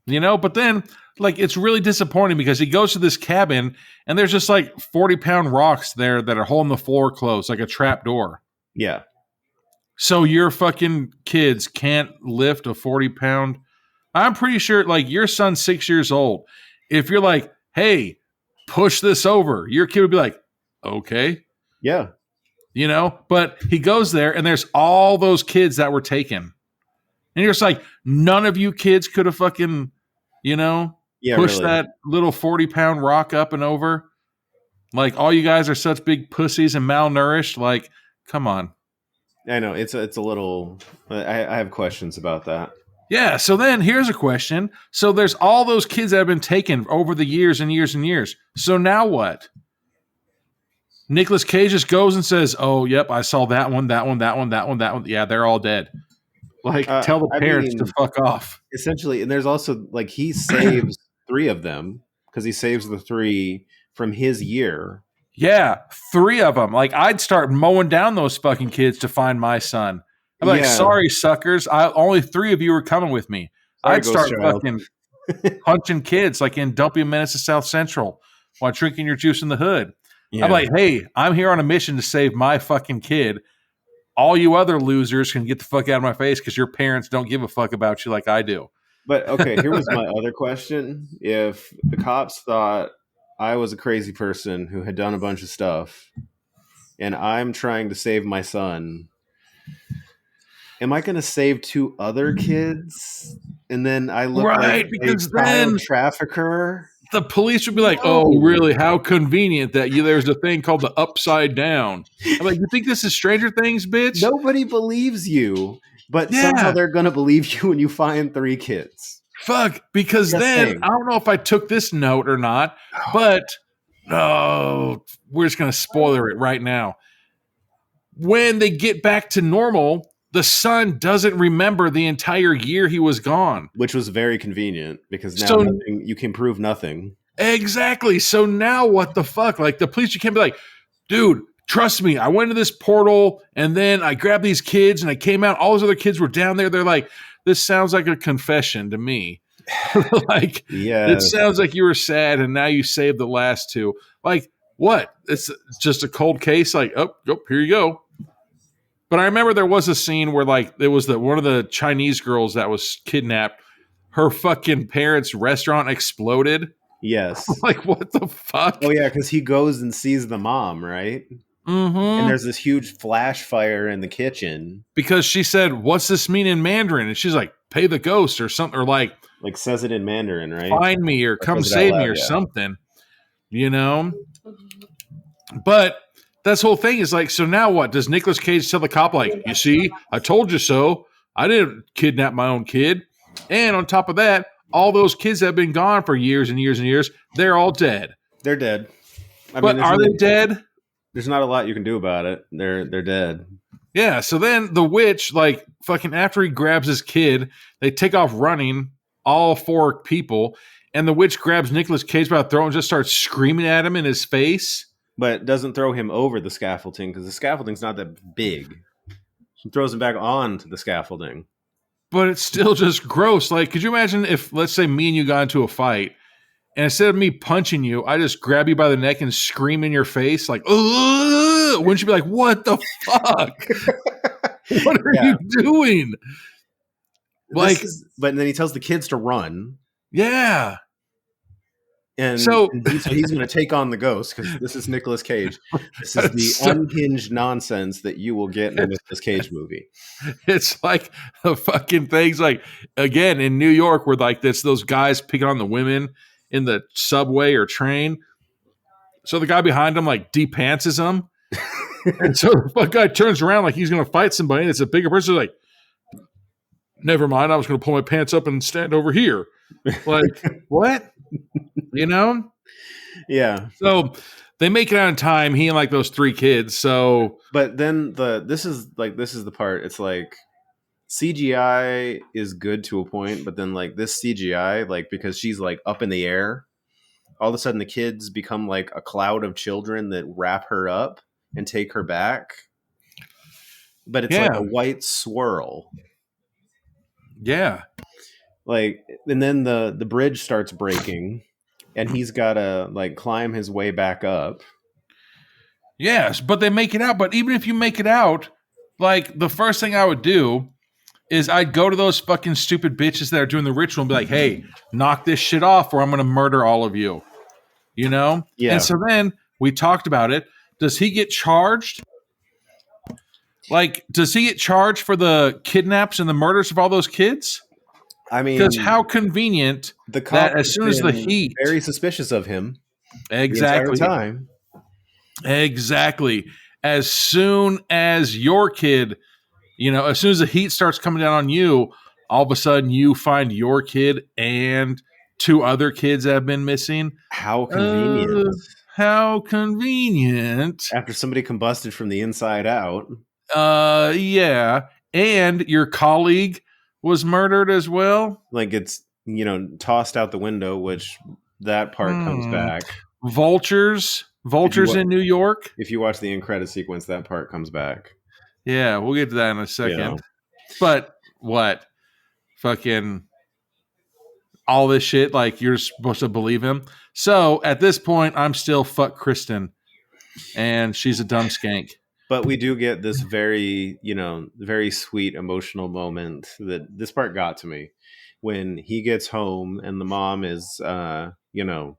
You know, but then like it's really disappointing because he goes to this cabin and there's just like 40-pound rocks there that are holding the floor closed, like a trap door. Yeah. So your fucking kids can't lift a 40-pound. I'm pretty sure like your son's 6 years old. If you're like, hey, push this over, your kid would be like, okay. Yeah. You know, but he goes there and there's all those kids that were taken. And you're just like, none of you kids could have fucking, you know, pushed that little 40-pound rock up and over. Like, all you guys are such big pussies and malnourished. Like, come on. I know. It's a little... I have questions about that. Yeah, so then here's a question. So there's all those kids that have been taken over the years and years and years. So now what? Nicolas Cage just goes and says, oh, yep, I saw that one, that one, that one, that one, that one. Yeah, they're all dead. Like, tell the parents to fuck off. Essentially, and there's also, like, he saves 3 of them because he saves the 3 from his year. Yeah, 3 of them. Like, I'd start mowing down those fucking kids to find my son. I'm like, sorry, suckers. Only 3 of you were coming with me. I'd start fucking punching kids like in Don't Be a Menace to South Central while drinking your juice in the hood. Yeah. I'm like, hey, I'm here on a mission to save my fucking kid. All you other losers can get the fuck out of my face because your parents don't give a fuck about you like I do. But, okay, here was my other question. If the cops thought I was a crazy person who had done a bunch of stuff and I'm trying to save my son, am I going to save 2 other kids? And then I look like because a child trafficker? The police would be like, oh, really? How convenient that there's a thing called the upside down. I'm like, you think this is Stranger Things, bitch? Nobody believes you, but somehow they're going to believe you when you find 3 kids. Fuck, because then, I don't know if I took this note or not, but we're just going to spoiler it right now. When they get back to normal, the son doesn't remember the entire year he was gone. Which was very convenient because now you can prove nothing. Exactly. So now what the fuck? Like the police, you can't be like, dude, trust me. I went to this portal and then I grabbed these kids and I came out. All those other kids were down there. They're like, this sounds like a confession to me. Like, it sounds like you were sad and now you saved the last 2. Like, what? It's just a cold case. Like, oh, here you go. But I remember there was a scene where, like, there was one of the Chinese girls that was kidnapped. Her fucking parents' restaurant exploded. Yes. Like, what the fuck? Oh, yeah, because he goes and sees the mom, right? Mm-hmm. And there's this huge flash fire in the kitchen. Because she said, what's this mean in Mandarin? And she's like, pay the ghost or something. Or like says it in Mandarin, right? Find me or come save me or something. You know? But... that's the whole thing is like, so now what? Does Nicolas Cage tell the cop, like, you see, I told you so. I didn't kidnap my own kid. And on top of that, all those kids that have been gone for years and years and years, they're all dead. They're dead. But are they dead? There's not a lot you can do about it. They're dead. Yeah, so then the witch, like, fucking after he grabs his kid, they take off running, all 4 people, and the witch grabs Nicolas Cage by the throat and just starts screaming at him in his face. But doesn't throw him over the scaffolding because the scaffolding's not that big. She throws him back onto the scaffolding. But it's still just gross. Like, could you imagine if, let's say, me and you got into a fight, and instead of me punching you, I just grab you by the neck and scream in your face, like, ugh! Wouldn't you be like, what the fuck? What are you doing? Like, but then he tells the kids to run. Yeah. And so he's going to take on the ghost because this is Nicolas Cage. This is the unhinged nonsense that you will get in a Nicolas Cage movie. It's like the fucking things like, again, in New York where like it's those guys picking on the women in the subway or train. So the guy behind him like de-pantses him. And so the fuck guy turns around like he's going to fight somebody. And it's a bigger person like, never mind. I was going to pull my pants up and stand over here. Like, what? You know? Yeah. So they make it out in time. He and like those 3 kids. So, but then this is the part. It's like CGI is good to a point, but then like this CGI, like because she's like up in the air, all of a sudden the kids become like a cloud of children that wrap her up and take her back. But it's like a white swirl. Yeah. Like, and then the bridge starts breaking, and he's got to like climb his way back up. Yes, but they make it out. But even if you make it out, like the first thing I would do is I'd go to those fucking stupid bitches that are doing the ritual and be like, hey, knock this shit off or I'm going to murder all of you. You know? Yeah. And so then we talked about it. Does he get charged? Like, does he get charged for the kidnaps and the murders of all those kids? I mean, Because how convenient the cops that as soon as the been heat. very suspicious of him Exactly. the entire time. Exactly. As soon as your kid, you know, as soon as the heat starts coming down on you, all of a sudden you find your kid and 2 other kids that have been missing. How convenient. How convenient. After somebody combusted from the inside out. Yeah. And your colleague was murdered as well. Like it's, you know, tossed out the window, which that part comes back. Vultures in New York. If you watch the end credit sequence, that part comes back. Yeah, we'll get to that in a second. Yeah. But what? Fucking all this shit, like you're supposed to believe him. So at this point, I'm still fuck Kristen. And she's a dumb skank. But we do get this very, you know, very sweet emotional moment that this part got to me when he gets home and the mom is, you know,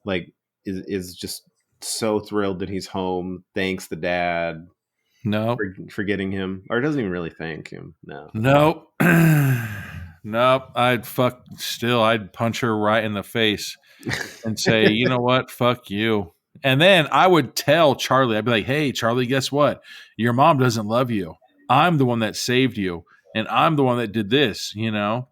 like is just so thrilled that he's home. Thanks the dad. No. For getting him. Or doesn't even really thank him. No. Nope. Nope. I'd punch her right in the face and say, you know what? Fuck you. And then I would tell Charlie, I'd be like, hey, Charlie, guess what? Your mom doesn't love you. I'm the one that saved you. And I'm the one that did this, you know?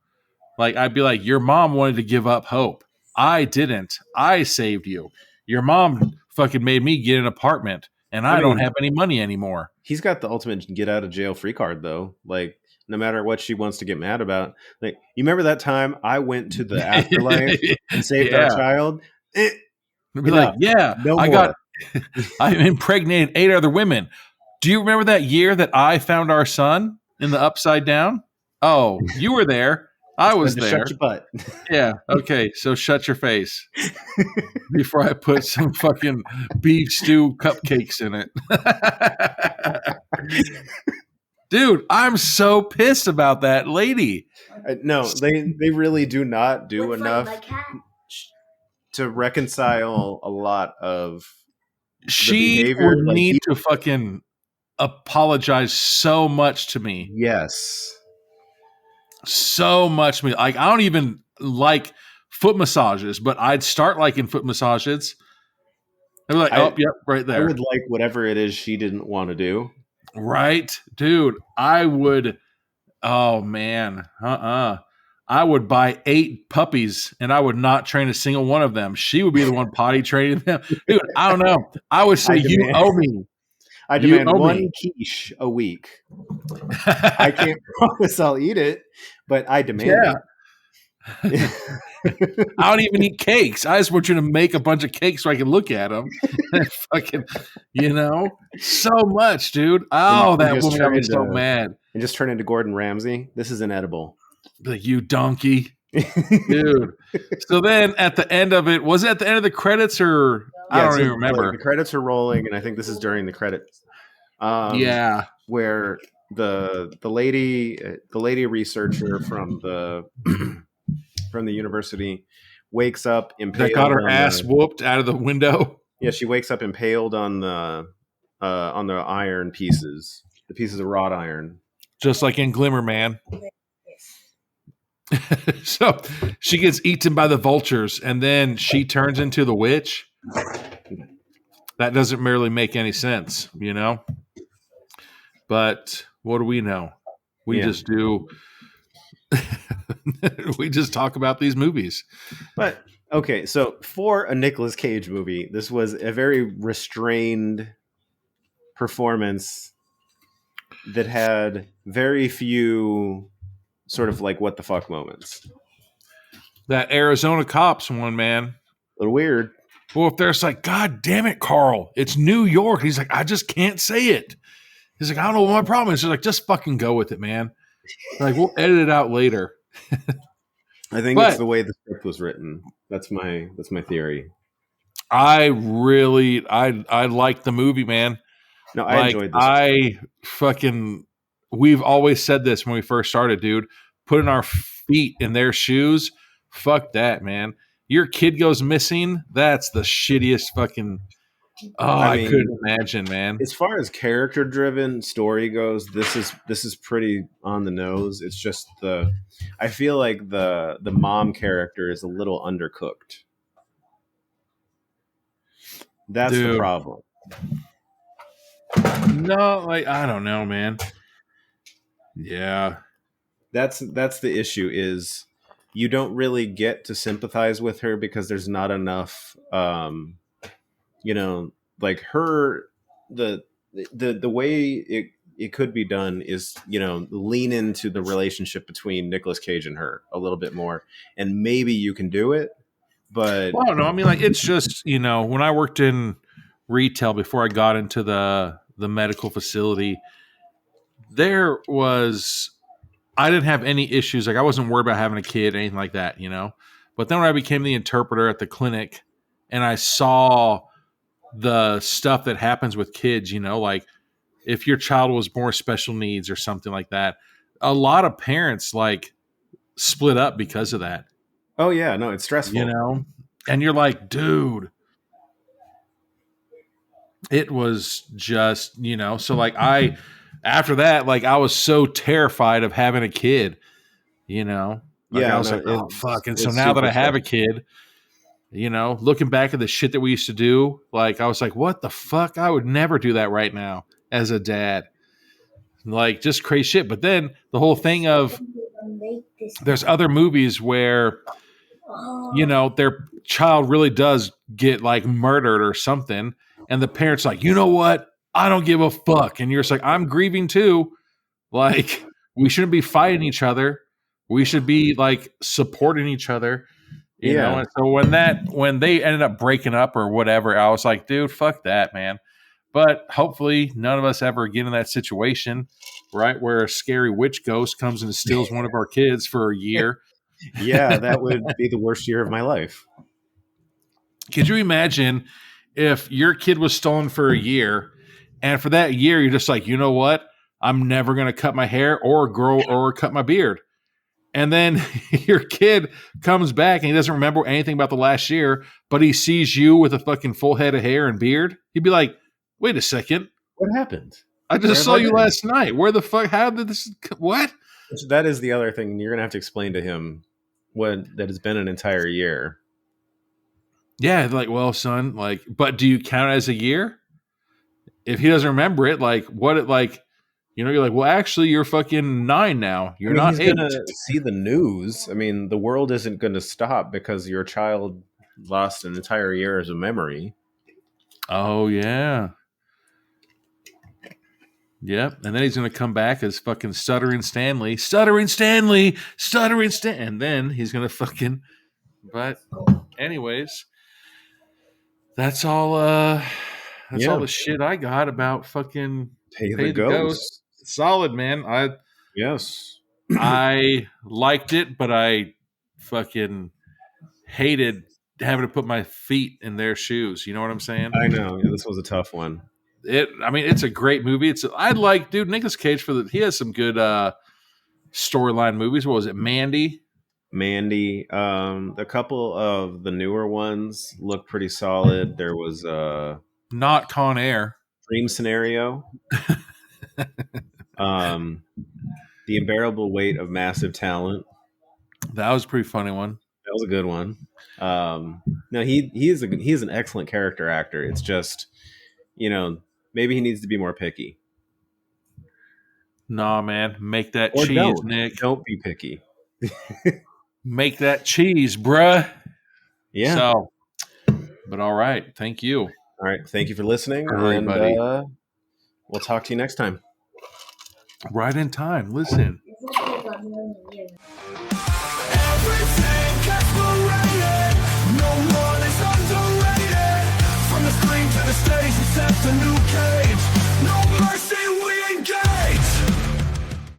Like, I'd be like, your mom wanted to give up hope. I didn't. I saved you. Your mom fucking made me get an apartment, and I don't have any money anymore. He's got the ultimate get out of jail free card, though. Like, no matter what she wants to get mad about. Like, you remember that time I went to the afterlife and saved our child? I'd be like, yeah, no more. I impregnated 8 other women. Do you remember that year that I found our son in the Upside Down? Oh, you were there. I was there. Shut your butt. Yeah. Okay. So shut your face before I put some fucking beef stew cupcakes in it. Dude, I'm so pissed about that lady. No, they really do not do enough to reconcile a lot of she behavior. Would need to fucking apologize so much to me. Yes. So much to me. Like, I don't even like foot massages, but I'd start liking foot massages. I'd be like, oh, yep, right there. I would like whatever it is she didn't want to do. Right? Dude, I would, oh man, I would buy 8 puppies and I would not train a single one of them. She would be the one potty training them. Dude, I don't know. I would say, you owe me. I demand 1 quiche a week. I can't promise I'll eat it, but I demand it. I don't even eat cakes. I just want you to make a bunch of cakes so I can look at them. Fucking, you know, so much, dude. Oh, that woman got me so mad. And just turn into Gordon Ramsay. This is inedible. Like, you donkey. Dude. So then at the end of it, was it at the end of the credits or I don't even remember. The credits are rolling, and I think this is during the credits. Yeah. Where the lady researcher from the university wakes up impaled. That got her ass whooped out of the window. Yeah, she wakes up impaled on the iron pieces, the pieces of wrought iron, just like in Glimmer Man. So she gets eaten by the vultures, and then she turns into the witch. That doesn't really make any sense, you know. But what do we know? We just do. We just talk about these movies. But okay, so for a Nicolas Cage movie, this was a very restrained performance that had very few sort of like what the fuck moments. That Arizona Cops one, man. A little weird. Well, if there's like, God damn it, Carl, it's New York. He's like, I just can't say it. He's like, I don't know what my problem is. He's like, just fucking go with it, man. Like, we'll edit it out later. I think it's But the way the script was written. That's my theory. I like the movie, man. No, I Like, enjoyed this. we've always said this when we first started, dude. Putting our feet in their shoes, fuck that, man. Your kid goes missing, that's the shittiest fucking. Oh, I I mean, couldn't imagine, man. As far as character driven story goes, this is pretty on the nose. It's just I feel like the mom character is a little undercooked. That's the Dude. problem. No, like, I don't know, man. Yeah. That's the issue, is you don't really get to sympathize with her because there's not enough like her the way it could be done is, lean into the relationship between Nicolas Cage and her a little bit more, and maybe you can do it. But Well, no, I mean, like, it's just, when I worked in retail before I got into the medical facility, I didn't have any issues. Like, I wasn't worried about having a kid, anything like that, But then when I became the interpreter at the clinic and I saw the stuff that happens with kids, like if your child was more special needs or something like that, a lot of parents like split up because of that. oh yeah, no, it's stressful. And you're like, dude, it was just, so like after that, like I was so terrified of having a kid, Like, Yeah, I was no, like, oh fuck. And so it's now that super I have a stressful. kid, looking back at the shit that we used to do, like I was like, what the fuck? I would never do that right now as a dad. Like, just crazy shit. But then the whole thing of there's other movies where, their child really does get like murdered or something. And the parents like, you know what? I don't give a fuck. And you're just like, I'm grieving too. Like, we shouldn't be fighting each other. We should be like supporting each other. You know, and so when they ended up breaking up or whatever, I was like, dude, fuck that, man. But hopefully none of us ever get in that situation, right? Where a scary witch ghost comes and steals one of our kids for a year. Yeah, that would be the worst year of my life. Could you imagine if your kid was stolen for a year and for that year, you're just like, you know what? I'm never going to cut my hair or grow or cut my beard. And then your kid comes back and he doesn't remember anything about the last year, but he sees you with a fucking full head of hair and beard. He'd be like, wait a second. What happened? I just saw you last night. Where the fuck? How did this? What? That is the other thing. You're going to have to explain to him that has been an entire year. Yeah. Like, well, son, like, but do you count it as a year? If he doesn't remember it, like, what it like, you're like, well, actually, you're fucking 9 now. You're not he's 8. Going to see the news. I mean, the world isn't going to stop because your child lost an entire year as a memory. Oh, yeah. Yep. And then he's going to come back as fucking Stuttering Stanley. And then he's going to fucking. But, anyways, that's all. That's all the shit I got about fucking Pay the Ghost. Solid, man. Yes. I liked it, but I fucking hated having to put my feet in their shoes. You know what I'm saying? I know. Yeah, this was a tough one. It's a great movie. Dude, Nicolas Cage he has some good storyline movies. What was it? Mandy. A couple of the newer ones look pretty solid. There was Not Con Air. Dream Scenario. The Unbearable Weight of Massive Talent. That was a pretty funny one. That was a good one. No, he's an excellent character actor. It's just, maybe he needs to be more picky. Nah, man. Make that Or cheese, Nick. Don't be picky. Make that cheese, bruh. Yeah. So, but all right. Thank you. All right. Thank you for listening. Everybody. And we'll talk to you next time. Right in time. Listen.